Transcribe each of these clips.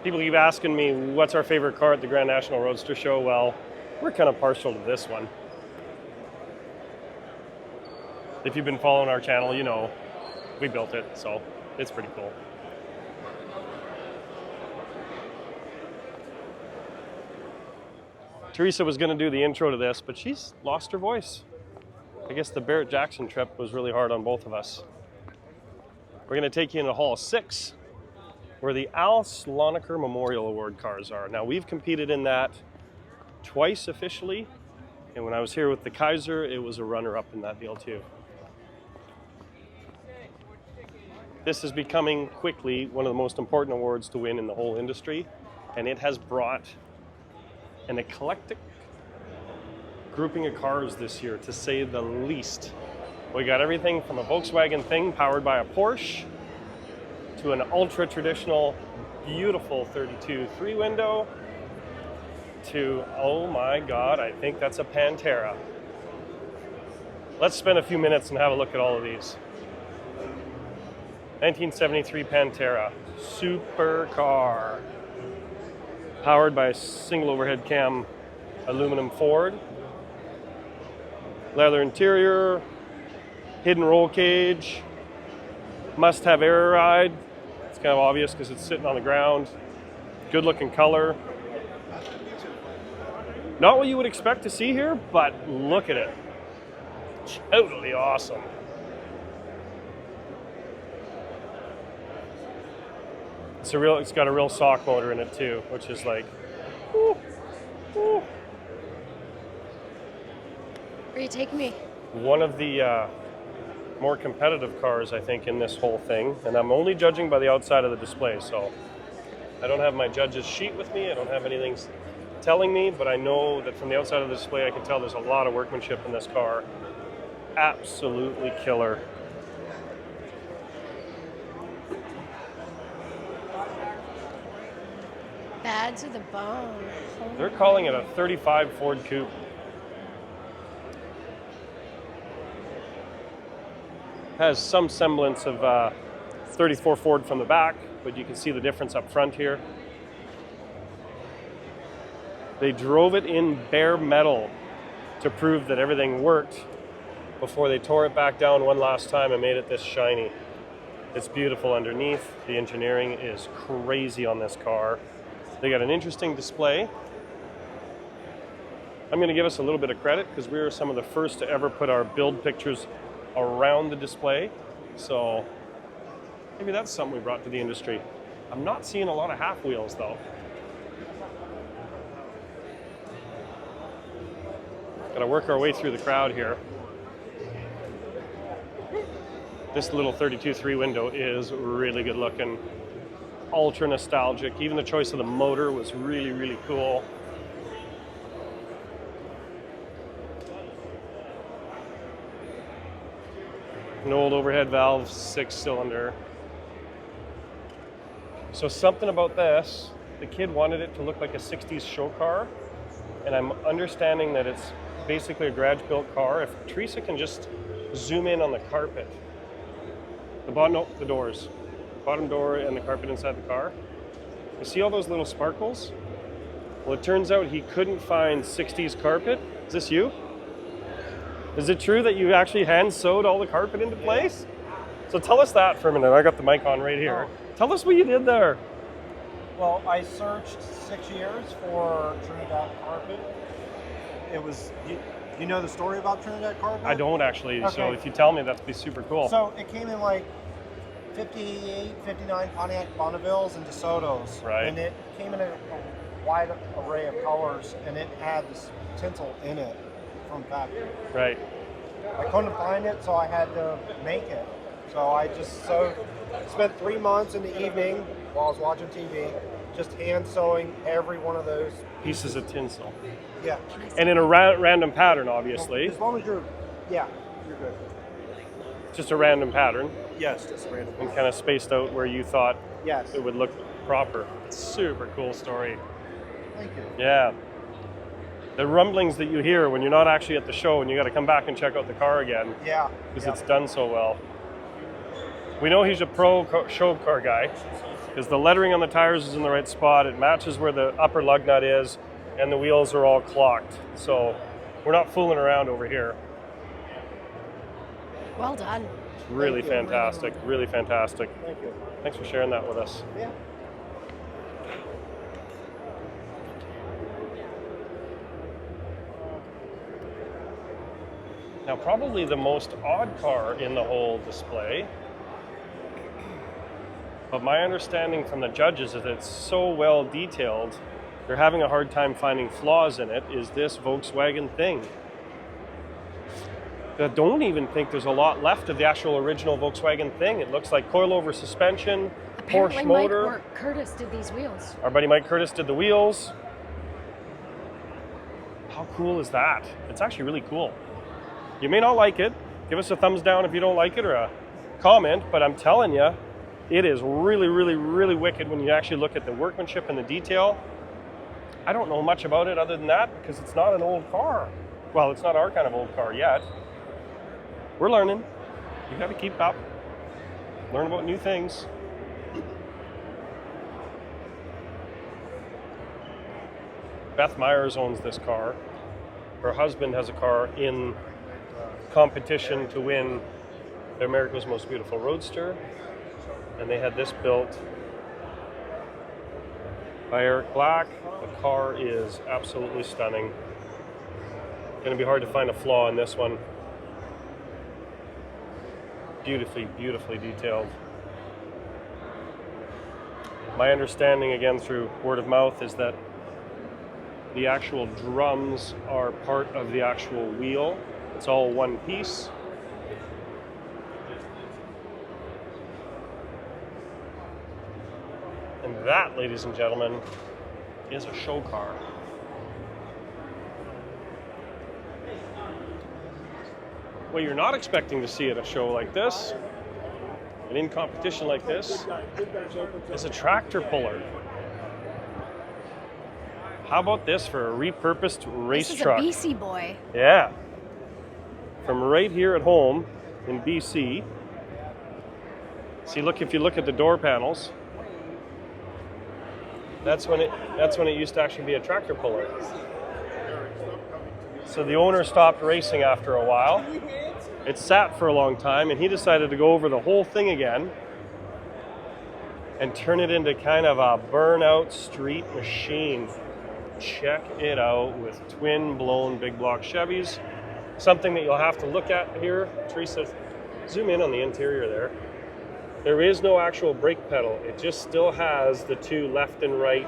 People keep asking me, what's our favorite car at the Grand National Roadster Show? Well, we're kind of partial to this one. If you've been following our channel, you know we built it, so it's pretty cool. Teresa was going to do the intro to this, but she's lost her voice. I guess the Barrett-Jackson trip was really hard on both of us. We're going to take you into Hall 6, where the Al Slonaker Memorial Award cars are. Now, we've competed in that twice officially, and when I was here with the Kaiser, it was a runner-up in that deal too. This is becoming quickly one of the most important awards to win in the whole industry, and it has brought an eclectic grouping of cars this year, to say the least. We got everything from a Volkswagen thing powered by a Porsche to an ultra traditional, beautiful 32 three-window to, oh my God, I think that's a Pantera. Let's spend a few minutes and have a look at all of these. 1973 Pantera, supercar, powered by a single overhead cam aluminum Ford. Leather interior, hidden roll cage, must have air ride. It's kind of obvious because it's sitting on the ground. Good looking color. Not what you would expect to see here, but look at it. Totally awesome. It's got a real sock motor in it too, which is like, woo, woo. Where are you taking me? One of the more competitive cars, I think, in this whole thing. And I'm only judging by the outside of the display, so I don't have my judge's sheet with me. I don't have anything telling me, but I know that from the outside of the display, I can tell there's a lot of workmanship in this car. Absolutely killer. Bad to the bone. They're calling it a 35 Ford Coupe. Has some semblance of 34 Ford from the back, but you can see the difference up front here. They drove it in bare metal to prove that everything worked before they tore it back down one last time and made it this shiny. It's beautiful underneath. The engineering is crazy on this car. They got an interesting display. I'm going to give us a little bit of credit because we were some of the first to ever put our build pictures around the display. So maybe that's something we brought to the industry. I'm not seeing a lot of half wheels though. Got to work our way through the crowd here. This little 32 three-window is really good looking. Ultra nostalgic. Even the choice of the motor was really, really cool. An old overhead valve, 6-cylinder. So something about this, the kid wanted it to look like a 60s show car, and I'm understanding that it's basically a garage-built car. If Teresa can just zoom in on the carpet, the doors. Bottom door and the carpet inside the car. You see all those little sparkles? Well, it turns out he couldn't find 60s carpet. Is this you? Is it true that you actually hand sewed all the carpet into place? So tell us that for a minute. I got the mic on right here. Tell us what you did there. Well, I searched 6 years for Trinidad carpet. It was, you know the story about Trinidad carpet? I don't actually, okay. So if you tell me, that'd be super cool. So it came in like 58, 59 Pontiac Bonnevilles and DeSotos. Right. And it came in a wide array of colors, and it had this tinsel in it from factory. Right. I couldn't find it, so I had to make it. So I just spent 3 months in the evening while I was watching TV, just hand sewing every one of those Pieces of tinsel. Yeah. And in a random pattern, obviously. As long as you're good. Just a random pattern. Yes, just random. And kind of spaced out where you thought Yes. it would look proper. Super cool story. Thank you. Yeah. The rumblings that you hear when you're not actually at the show and you got to come back and check out the car again. Yeah. Because it's done so well. We know he's a pro show car guy. because the lettering on the tires is in the right spot. It matches where the upper lug nut is, and the wheels are all clocked. So we're not fooling around over here. Well done. Really Thank you. fantastic, really fantastic. Thank you. Thanks for sharing that with us. Yeah. Now, probably the most odd car in the whole display, but my understanding from the judges is that it's so well detailed, they're having a hard time finding flaws in it, is this Volkswagen thing. I don't even think there's a lot left of the actual original Volkswagen thing. It looks like coilover suspension, Apparently Porsche motor. Mike Curtis did these wheels. Our buddy Mike Curtis did the wheels. How cool is that? It's actually really cool. You may not like it. Give us a thumbs down if you don't like it, or a comment, but I'm telling you, it is really, really, really wicked when you actually look at the workmanship and the detail. I don't know much about it other than that because it's not an old car. Well, it's not our kind of old car yet. We're learning. You got to keep up. Learn about new things. Beth Myers owns this car. Her husband has a car in competition to win America's Most Beautiful Roadster. And they had this built by Eric Black. The car is absolutely stunning. Going to be hard to find a flaw in this one. Beautifully, beautifully detailed. My understanding, again through word of mouth, is that the actual drums are part of the actual wheel. It's all one piece. And that, ladies and gentlemen, is a show car. What you're not expecting to see at a show like this, and in competition like this, is a tractor puller. How about this for a repurposed race This is truck? a BC boy. Yeah. From right here at home in BC. See, look, if you look at the door panels, that's when it used to actually be a tractor puller. So the owner stopped racing after a while. It sat for a long time, and he decided to go over the whole thing again and turn it into kind of a burnout street machine. Check it out with twin blown big block Chevys. Something that you'll have to look at here. Teresa, zoom in on the interior there. There is no actual brake pedal. It just still has the two left and right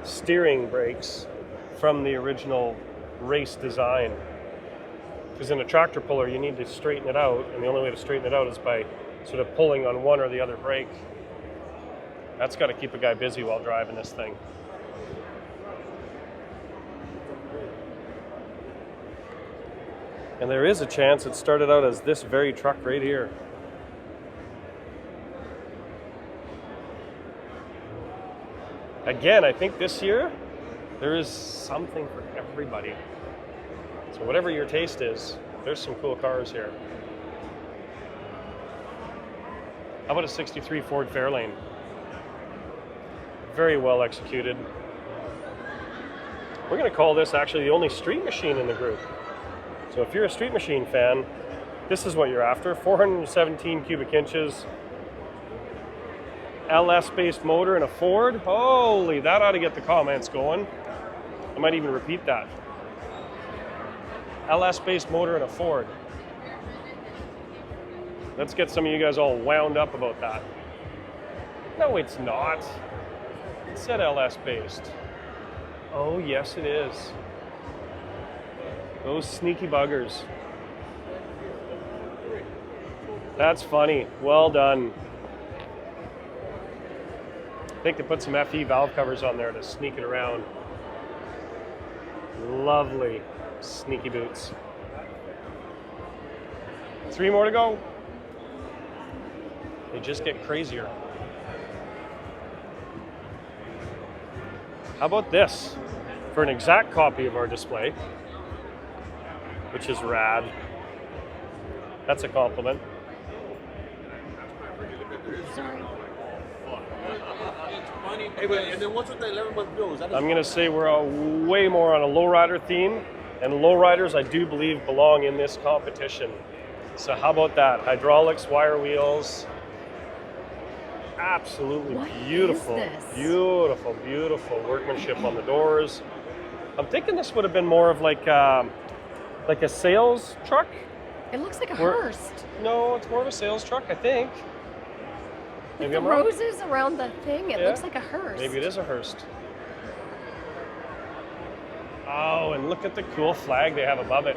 steering brakes from the original race design. Because in a tractor puller, you need to straighten it out, and the only way to straighten it out is by sort of pulling on one or the other brake. That's got to keep a guy busy while driving this thing. And there is a chance it started out as this very truck right here. Again, I think this year, there is something for everybody. So whatever your taste is, there's some cool cars here. How about a 63 Ford Fairlane? Very well executed. We're going to call this actually the only street machine in the group. So if you're a street machine fan, this is what you're after. 417 cubic inches, LS-based motor and a Ford. Holy, that ought to get the comments going. I might even repeat that. LS-based motor and a Ford. Let's get some of you guys all wound up about that. No, it's not. It said LS-based. Oh, yes, it is. Those sneaky buggers. That's funny. Well done. I think they put some FE valve covers on there to sneak it around. Lovely sneaky boots. 3 more to go. They just get crazier. How about this? For an exact copy of our display, which is rad. That's a compliment. Sorry. Hey, wait, and then what's with the 11-month bill? Is that I'm going to say we're way more on a lowrider theme, and lowriders I do believe belong in this competition. So how about that? Hydraulics, wire wheels. Absolutely What beautiful. is this? Beautiful, beautiful workmanship on the doors. I'm thinking this would have been more of like a sales truck. It looks like a We're- hearse. No, it's more of a sales truck, I think. With Maybe the I'm wrong. roses around the thing, it Yeah. looks like a hearse. Maybe it is a hearse. Oh, and look at the cool flag they have above it.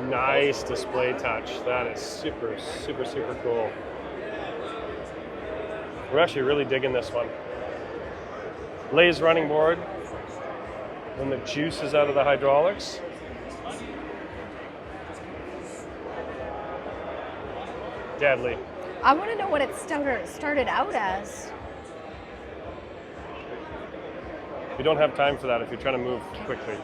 Nice display touch. That is super, super, super cool. We're actually really digging this one. Lay's running board. When the juice is out of the hydraulics. Deadly. I want to know what it started out as. We don't have time for that if you're trying to move quickly.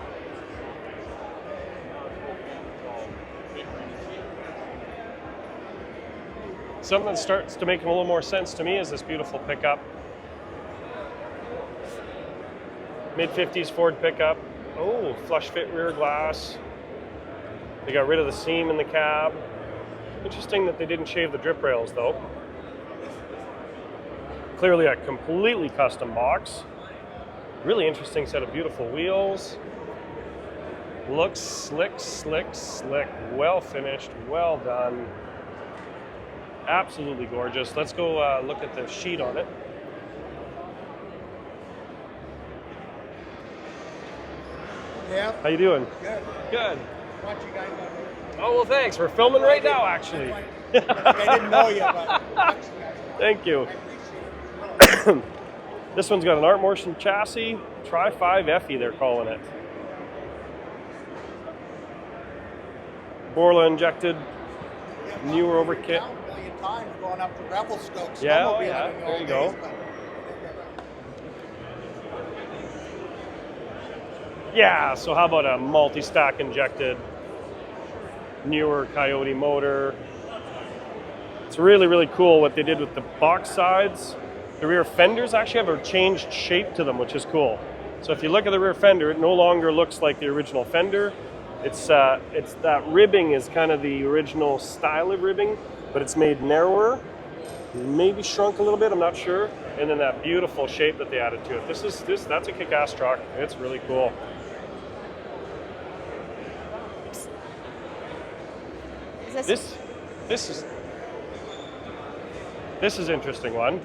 Something that starts to make a little more sense to me is this beautiful pickup. Mid-50s Ford pickup. Oh, flush fit rear glass. They got rid of the seam in the cab. Interesting that they didn't shave the drip rails though. Clearly a completely custom box. Really interesting set of beautiful wheels. Looks slick, slick, slick. Well finished, well done. Absolutely gorgeous. Let's go look at the sheet on it. Yeah, How you doing? good. Good. Watch you guys on Oh, well, thanks. We're filming right now, actually. I didn't know you, but Thank you. This one's got an Art Motion chassis, Tri-5 FE they're calling it. Borla injected, newer over kit. a million times going up to Revelstoke. Yeah, oh yeah, there you go. Yeah, so how about a multi-stack injected, newer Coyote motor. It's really, really cool what they did with the box sides. The rear fenders actually have a changed shape to them, which is cool. So if you look at the rear fender, it no longer looks like the original fender. It's that ribbing is kind of the original style of ribbing, but it's made narrower, maybe shrunk a little bit, I'm not sure. And then that beautiful shape that they added to it. That's a kick-ass truck. It's really cool. Is This is interesting one.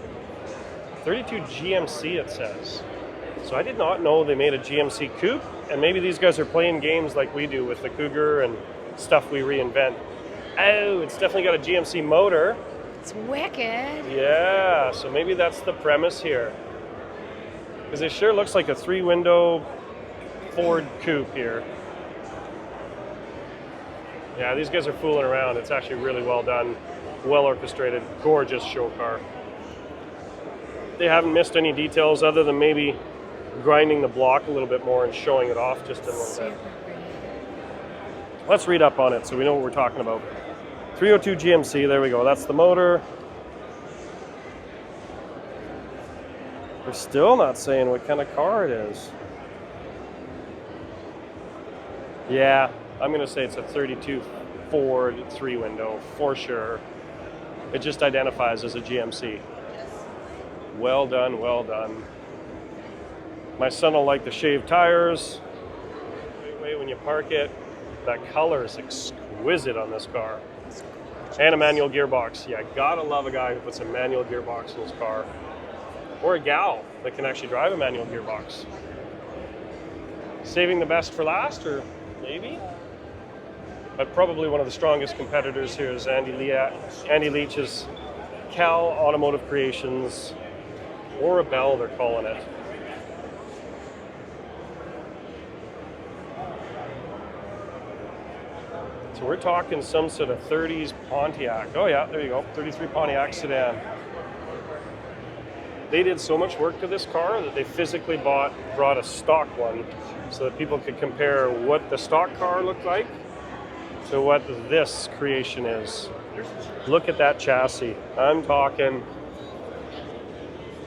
32 GMC it says. So I did not know they made a GMC coupe, and maybe these guys are playing games like we do with the Cougar and stuff we reinvent. Oh, it's definitely got a GMC motor. It's wicked. Yeah, so maybe that's the premise here. Because it sure looks like a 3-window Ford coupe here. Yeah, these guys are fooling around. It's actually really well done, well orchestrated, gorgeous show car. They haven't missed any details other than maybe grinding the block a little bit more and showing it off just a little Super bit. pretty. Let's read up on it so we know what we're talking about. 302 GMC, there we go. That's the motor. They're still not saying what kind of car it is. Yeah, I'm going to say it's a 32 Ford 3-window for sure. It just identifies as a GMC. Well done, well done. My son will like the shaved tires. Wait, when you park it, that color is exquisite on this car. And a manual gearbox. Yeah, gotta love a guy who puts a manual gearbox in his car. Or a gal that can actually drive a manual gearbox. Saving the best for last, or maybe? But probably one of the strongest competitors here is Andy Leach's Cal Automotive Creations, or a Bell they're calling it. So we're talking some sort of 30s Pontiac. Oh yeah, there you go, 33 Pontiac sedan. They did so much work to this car that they physically brought a stock one so that people could compare what the stock car looked like to what this creation is. Look at that chassis. I'm talking,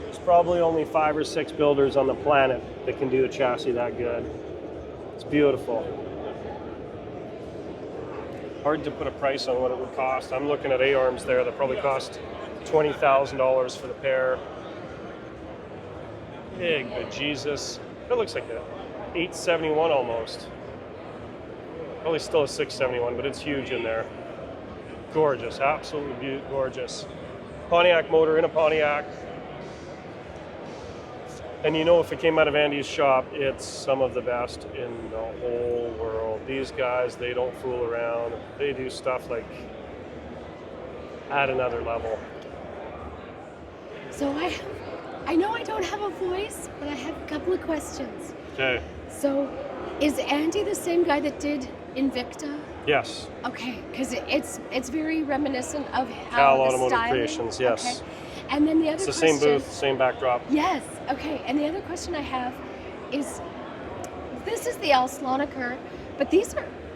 there's probably only 5 or 6 builders on the planet that can do a chassis that good. It's beautiful. Hard to put a price on what it would cost. I'm looking at A-arms there that probably cost $20,000 for the pair. Big bejesus. That looks like a 871 almost. Probably still a 671, but it's huge in there. Gorgeous, absolutely gorgeous. Pontiac motor in a Pontiac. And you know, if it came out of Andy's shop, it's some of the best in the whole world. These guys, they don't fool around. They do stuff like at another level. So I know I don't have a voice, but I have a couple of questions. Okay. So, is Andy the same guy that did Invicta? Yes. Okay, because it's very reminiscent of how Cal the Automotive styling. Creations, yes. Okay. And then the other It's the question. same booth, same backdrop. Yes. Okay. And the other question I have is, this is the Al Slonaker, but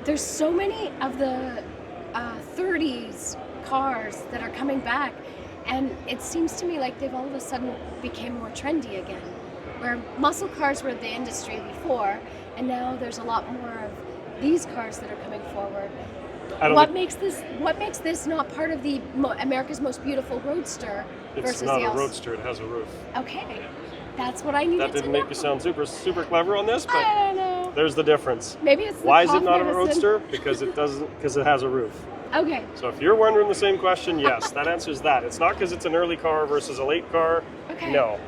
there's so many of the 30s cars that are coming back, and it seems to me like they've all of a sudden became more trendy again, where muscle cars were the industry before, and now there's a lot more of these cars that are coming forward. What makes this not part of the America's Most Beautiful Roadster It's versus not the a roadster, it has a roof. Okay, that's what I needed to know. That didn't make you sound super clever on this, but I don't know. there's the difference. Maybe it's the Why is it cough not a medicine. roadster? Because it has a roof. Okay. So if you're wondering the same question, yes, that answers that. It's not because it's an early car versus a late car. Okay. No.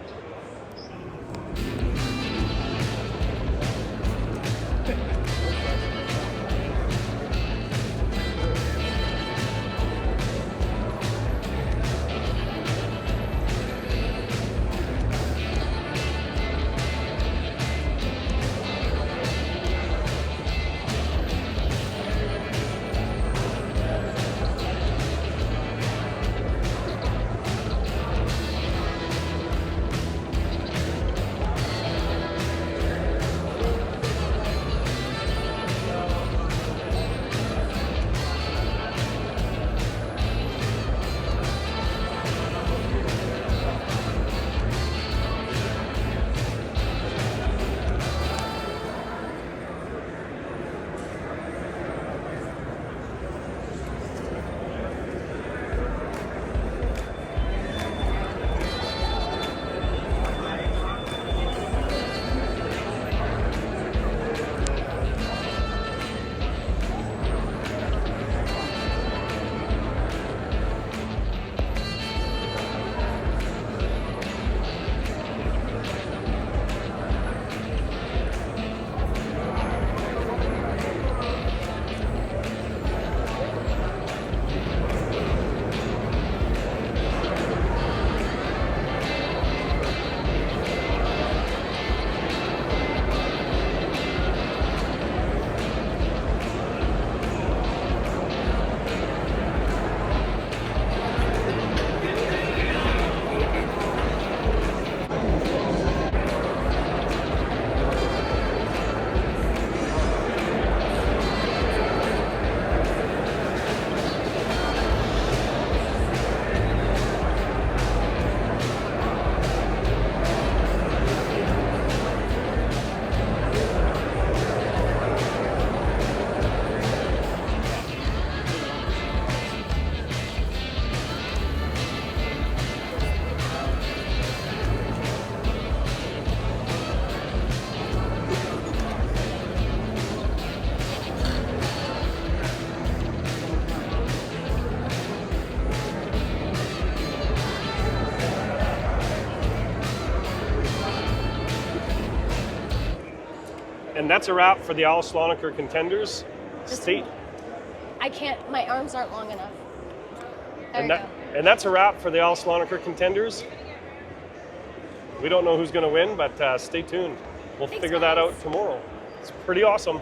And that's a wrap for the Al Slonaker Contenders. I can't, my arms aren't long enough. There you go. And that's a wrap for the Al Slonaker Contenders. We don't know who's going to win, but stay tuned. We'll figure that out tomorrow. It's pretty awesome.